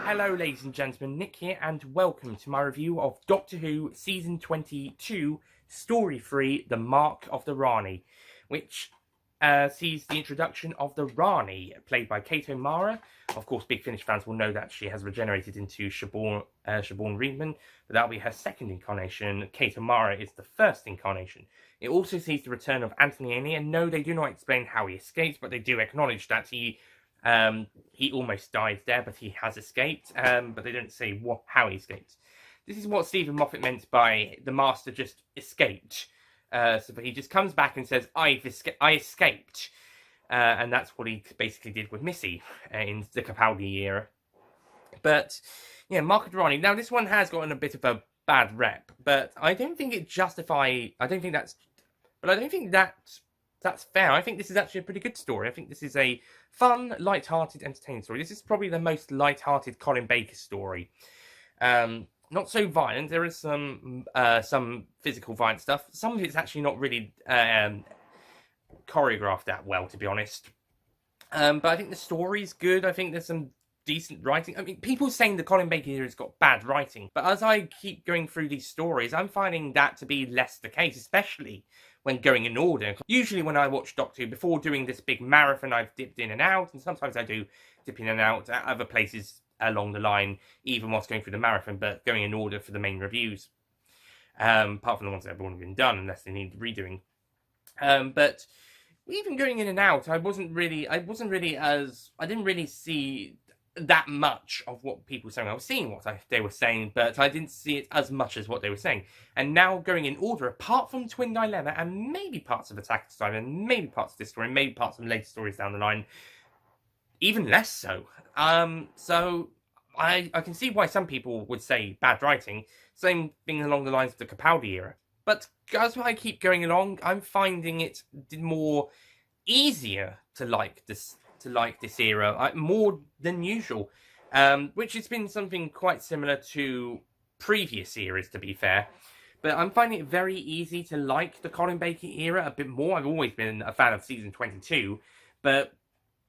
Hello ladies and gentlemen, Nick here and welcome to my review of Doctor Who Season 22, Story 3, The Mark of the Rani, which sees the introduction of the Rani, played by Kate O'Mara. Of course, Big Finish fans will know that she has regenerated into Siobhan Reedman, but that'll be her second incarnation. Kate O'Mara is the first incarnation. It also sees the return of Anthony Aney, and no, they do not explain how he escaped, but they do acknowledge that he almost died there, but he has escaped, but they don't say how he escaped. This is what Stephen Moffat meant by the Master just escaped. So he just comes back and says, I escaped. And that's what he basically did with Missy in the Capaldi era. But, yeah, Mark Of The Rani. Now, this one has gotten a bit of a bad rep, but I don't think that's fair. I think this is actually a pretty good story. I think this is a fun, light-hearted, entertaining story. This is probably the most light-hearted Colin Baker story. Not so violent. There is some physical violent stuff. Some of it's actually not really choreographed that well, to be honest. But I think the story's good. I think there's some decent writing. I mean, people saying the Colin Baker era has got bad writing, but as I keep going through these stories, I'm finding that to be less the case, especially when going in order. Usually when I watch Doctor Who, before doing this big marathon, I've dipped in and out, and sometimes I do dip in and out at other places along the line, even whilst going through the marathon, but going in order for the main reviews. Apart from the ones that have already been done, unless they need redoing. But even going in and out, I didn't really see that much of what people were saying. I was seeing what they were saying, but I didn't see it as much as what they were saying. And now going in order, apart from Twin Dilemma, and maybe parts of Attack of Time, and maybe parts of this story, and maybe parts of later stories down the line, even less so. So I can see why some people would say bad writing, same thing along the lines of the Capaldi era. But as I keep going along, I'm finding it more easier to like this era, more than usual, which has been something quite similar to previous eras, to be fair. But I'm finding it very easy to like the Colin Baker era a bit more. I've always been a fan of Season 22, but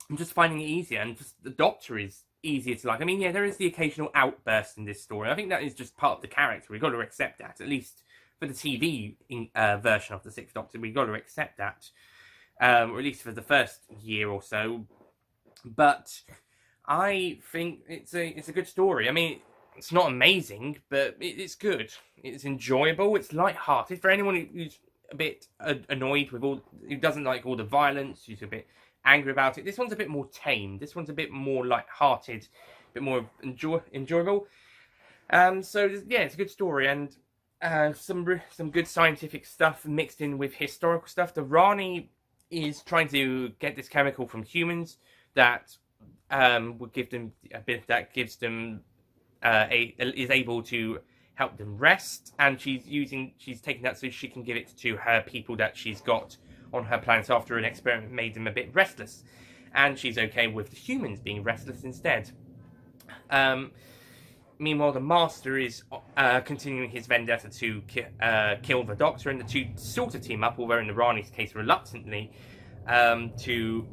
I'm just finding it easier, and just the Doctor is easier to like. I mean, yeah, there is the occasional outburst in this story. I think that is just part of the character. We've got to accept that, at least for the TV version of the Sixth Doctor. We've got to accept that, or at least for the first year or so. But I think it's a good story. I mean, it's not amazing, but it's good. It's enjoyable. It's light-hearted for anyone who's a bit annoyed with who doesn't like all the violence, who's a bit angry about it. This one's a bit more tame. This one's a bit more light-hearted, a bit more enjoyable. So yeah, it's a good story, and some good scientific stuff mixed in with historical stuff. The Rani is trying to get this chemical from humans that would give them a bit that gives them is able to help them rest, and she's taking that so she can give it to her people that she's got on her planet after an experiment made them a bit restless, and she's okay with the humans being restless instead. Meanwhile, the Master is continuing his vendetta to kill the Doctor, and the two sort of team up, although in the Rani's case reluctantly, to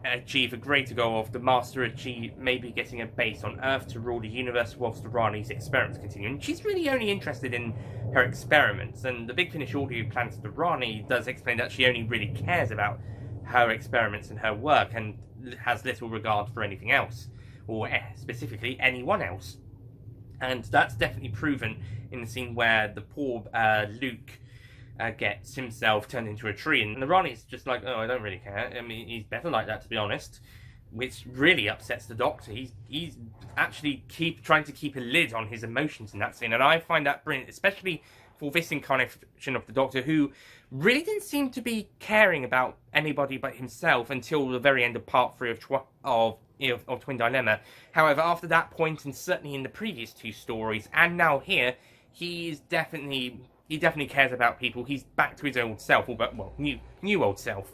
achieve a greater goal of the Master maybe getting a base on Earth to rule the universe whilst the Rani's experiments continue. And she's really only interested in her experiments, and the Big Finish audio plans of the Rani does explain that she only really cares about her experiments and her work, and has little regard for anything else, or specifically anyone else. And that's definitely proven in the scene where the poor Luke gets himself turned into a tree, and the Rani's just like, oh, I don't really care. I mean, he's better like that, to be honest, which really upsets the Doctor. He's actually trying to keep a lid on his emotions in that scene, and I find that brilliant, especially for this incarnation of the Doctor, who really didn't seem to be caring about anybody but himself until the very end of part 3 of Twin Dilemma. However, after that point, and certainly in the previous 2 stories, and now here, he definitely cares about people. He's back to his old self, or new old self.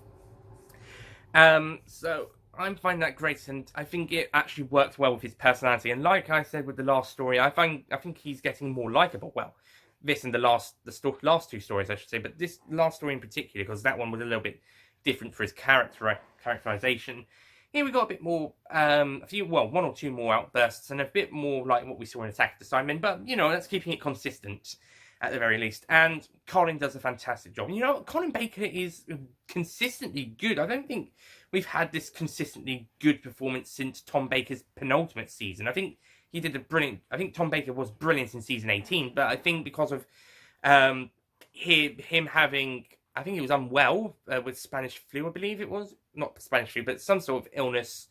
So I'm finding that great, and I think it actually worked well with his personality. And like I said with the last story, I think he's getting more likable. Well, this and the last 2 stories, I should say, but this last story in particular, because that one was a little bit different for his characterization. Here we got a bit more, one or two more outbursts, and a bit more like what we saw in Attack of the Cybermen, but, that's keeping it consistent, at the very least. And Colin does a fantastic job. Colin Baker is consistently good. I don't think we've had this consistently good performance since Tom Baker's penultimate season. I think he did I think Tom Baker was brilliant in season 18, but I think because of him having, I think he was unwell with Spanish flu, I believe it was. Not Spanish flu, but some sort of illness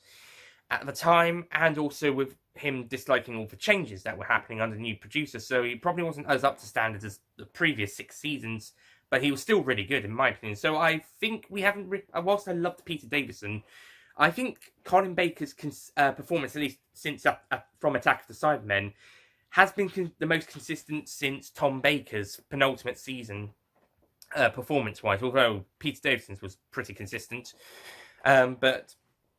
at the time, and also with him disliking all the changes that were happening under the new producer, so he probably wasn't as up to standard as the previous 6 seasons, but he was still really good, in my opinion. So I think we haven't, whilst I loved Peter Davison, I think Colin Baker's performance, at least since from Attack of the Cybermen, has been the most consistent since Tom Baker's penultimate season, performance-wise, although Peter Davison's was pretty consistent. But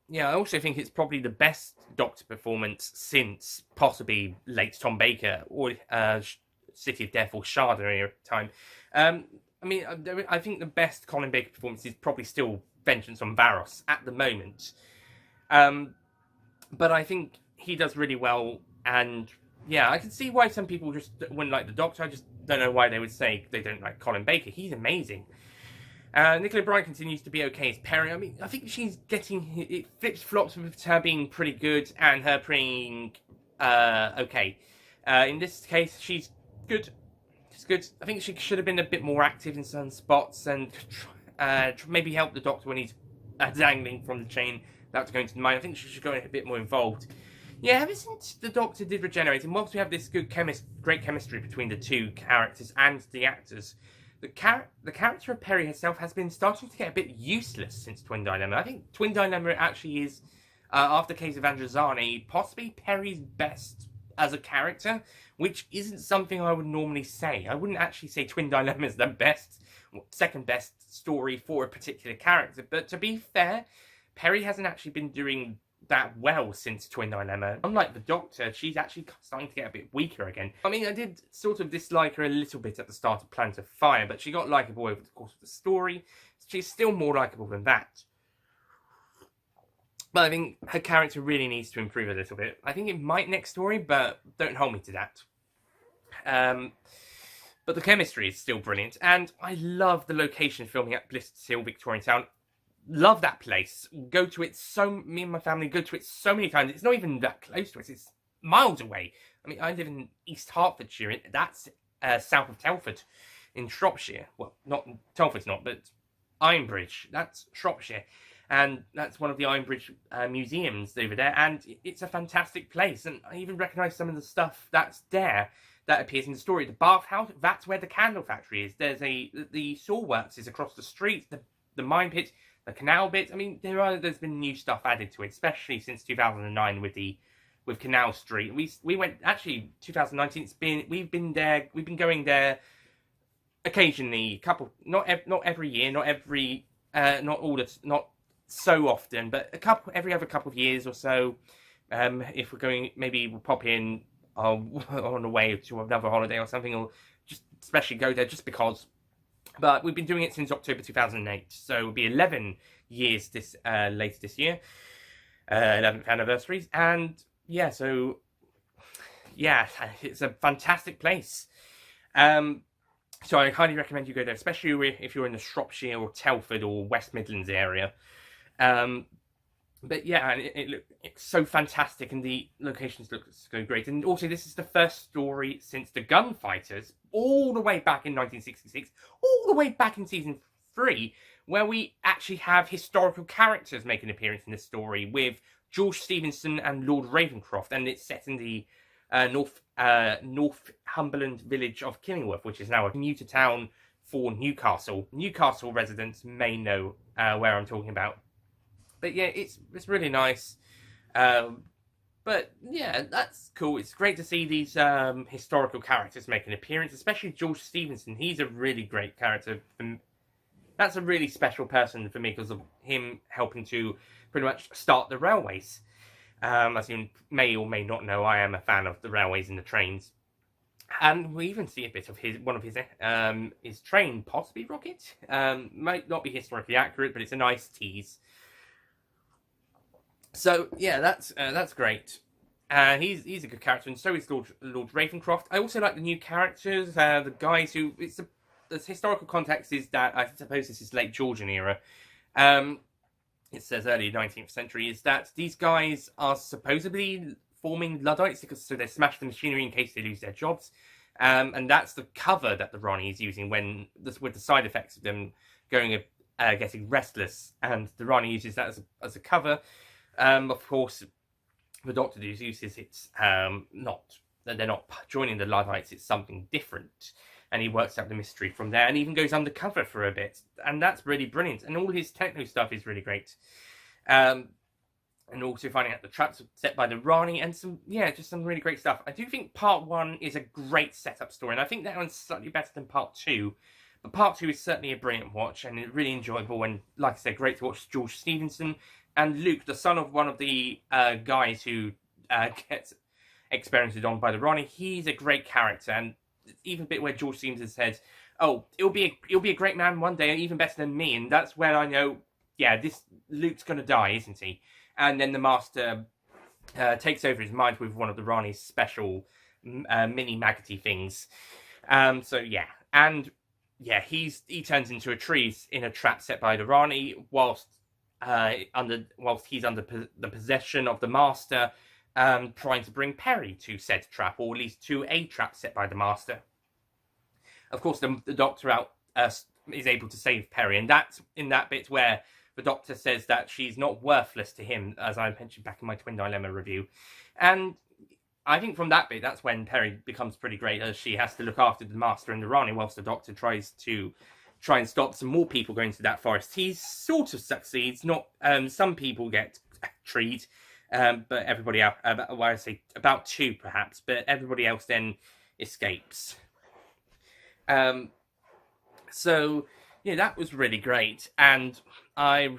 yeah, I also think it's probably the best Doctor performance since possibly late Tom Baker or City of Death or Shard era time. I think the best Colin Baker performance is probably still Vengeance on Varos at the moment. But I think he does really well, and yeah, I can see why some people just wouldn't like the Doctor. I just don't know why they would say they don't like Colin Baker. He's amazing. Nicola Bryant continues to be okay as Perry. I think she's getting it flips-flops with her being pretty good and her being okay. In this case, she's good. She's good. I think she should have been a bit more active in some spots and maybe help the Doctor when he's dangling from the chain that's going to the mine. I think she should go a bit more involved. Yeah, ever since the Doctor did regenerate, and whilst we have this great chemistry between the 2 characters and the actors, the character of Perry herself has been starting to get a bit useless since Twin Dilemma. I think Twin Dilemma actually is, after Case of Androzani, possibly Perry's best as a character, which isn't something I would normally say. I wouldn't actually say Twin Dilemma is the second best story for a particular character, but to be fair, Perry hasn't actually been doing that well since Twin Dilemma. Unlike the Doctor, she's actually starting to get a bit weaker again. I did sort of dislike her a little bit at the start of Planet of Fire, but she got likeable over the course of the story. She's still more likeable than that. But I think her character really needs to improve a little bit. I think it might next story, but don't hold me to that. But the chemistry is still brilliant, and I love the location filming at Bliss Hill, Victorian Town. Love that place. Me and my family go to it so many times. It's not even that close to us. It's miles away. I live in East Hertfordshire. That's south of Telford in Shropshire. Well, not Telford's not, but Ironbridge. That's Shropshire. And that's one of the Ironbridge museums over there. And it's a fantastic place. And I even recognise some of the stuff that's there that appears in the story. The bathhouse, that's where the candle factory is. The sawworks is across the street. The mine pit, the canal bit. There's been new stuff added to it, especially since 2009 with Canal Street. We went, actually 2019. We've been going there occasionally, not every year, not so often, but every other couple of years or so. If we're going, maybe we'll pop in on the way to another holiday or something, or just especially go there just because. But we've been doing it since October 2008, so it'll be 11 years later this year, 11th anniversaries, and yeah, so yeah, it's a fantastic place. So I highly recommend you go there, especially if you're in the Shropshire or Telford or West Midlands area. But yeah, it's so fantastic, and the locations look so great. And also, this is the first story since the Gunfighters, all the way back in 1966, all the way back in season 3, where we actually have historical characters make an appearance in this story with George Stevenson and Lord Ravencroft, and it's set in the Northumberland village of Killingworth, which is now a commuter town for Newcastle. Newcastle residents may know where I'm talking about. But yeah, it's really nice. But yeah, that's cool. It's great to see these historical characters make an appearance, especially George Stephenson. He's a really great character. That's a really special person for me because of him helping to pretty much start the railways. As you may or may not know, I am a fan of the railways and the trains. And we even see a bit of one of his train, possibly rocket. Might not be historically accurate, but it's a nice tease. So yeah, that's great. He's a good character, and so is Lord Ravencroft. I also like the new characters, the guys who the historical context is that I suppose this is late Georgian era. It says early 19th century, is that these guys are supposedly forming Luddites, so they smash the machinery in case they lose their jobs. And that's the cover that the Rani is using with the side effects of them getting restless. And the Rani uses that as a cover. Of course, the Doctor uses it's not that they're not joining the Luddites, it's something different. And he works out the mystery from there and even goes undercover for a bit. And that's really brilliant. And all his techno stuff is really great. And also finding out the traps set by the Rani and just some really great stuff. I do think part 1 is a great setup story. And I think that one's slightly better than part 2. But part 2 is certainly a brilliant watch and really enjoyable. And like I said, great to watch George Stephenson and Luke, the son of one of the guys who gets experimented on by the Rani. He's a great character. And even a bit where George Stephenson said, "Oh, he'll be a great man one day, even better than me," and that's when I know, yeah, this Luke's gonna die, isn't he? And then the Master takes over his mind with one of the Rani's special mini maggoty things. So yeah, and yeah, he turns into a tree in a trap set by the Rani whilst he's under the possession of the Master. Trying to bring Perry to said trap, or at least to a trap set by the Master. Of course, the Doctor is able to save Perry, and that's in that bit where the Doctor says that she's not worthless to him, as I mentioned back in my Twin Dilemma review. And I think from that bit, that's when Perry becomes pretty great, as she has to look after the Master and the Rani, whilst the Doctor tries and stop some more people going to that forest. He sort of succeeds. Not some people get treed. But everybody else, I say about 2 perhaps, but everybody else then escapes. So yeah, that was really great, and I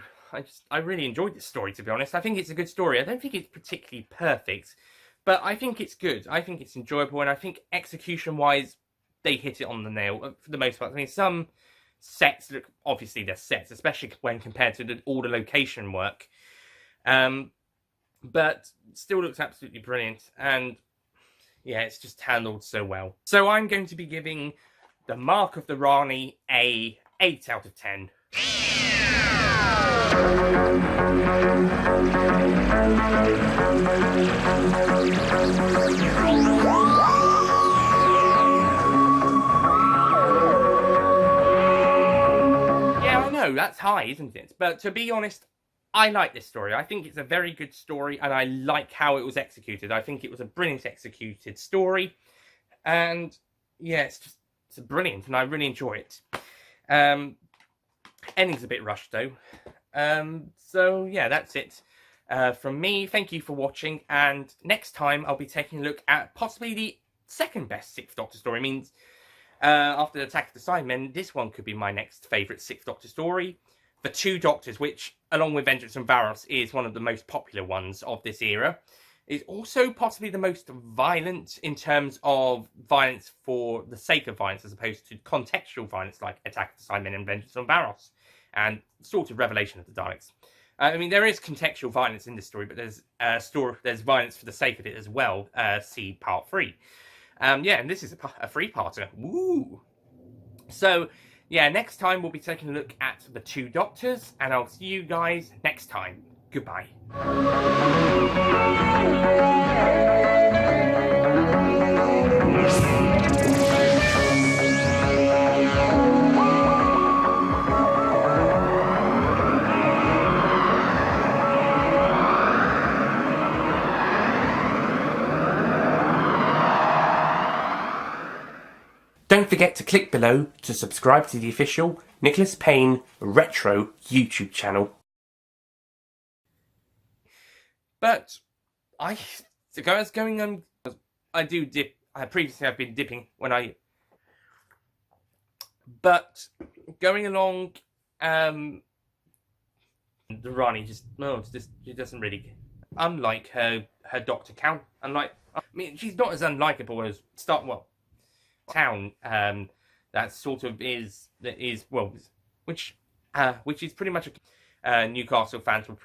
really enjoyed this story, to be honest. I think it's a good story. I don't think it's particularly perfect, but I think it's good. I think it's enjoyable, and I think execution-wise, they hit it on the nail for the most part. I mean, some sets look, obviously they're sets, especially when compared to all the location work. But still looks absolutely brilliant, and yeah, it's just handled so well. So I'm going to be giving the Mark of the Rani a 8 out of 10. Yeah, I know, that's high, isn't it? But to be honest, I like this story. I think it's a very good story, and I like how it was executed. I think it was a brilliant executed story, and yeah, it's brilliant, and I really enjoy it. Ending's a bit rushed though. So yeah, that's it from me. Thank you for watching, and next time I'll be taking a look at possibly the second best 6th Doctor story. It means after the Attack of the Cybermen, this one could be my next favourite 6th Doctor story. The Two Doctors, which, along with Vengeance on Varos, is one of the most popular ones of this era, is also possibly the most violent in terms of violence for the sake of violence, as opposed to contextual violence like Attack of the Cybermen and Vengeance on Varos, and sort of Revelation of the Daleks. I mean, there is contextual violence in this story, but there's violence for the sake of it as well. See Part 3. Yeah, and this is a 3-parter. Woo! So yeah, next time we'll be taking a look at the Two Doctors, and I'll see you guys next time. Goodbye. forget to click below to subscribe to the official Nicholas Payne Retro YouTube channel. But I do dip. Previously I've been dipping when I. But going along, the Rani she doesn't really. Unlike her Dr. Count, she's not as unlikable as Town. That sort of is which is pretty much a Newcastle fans will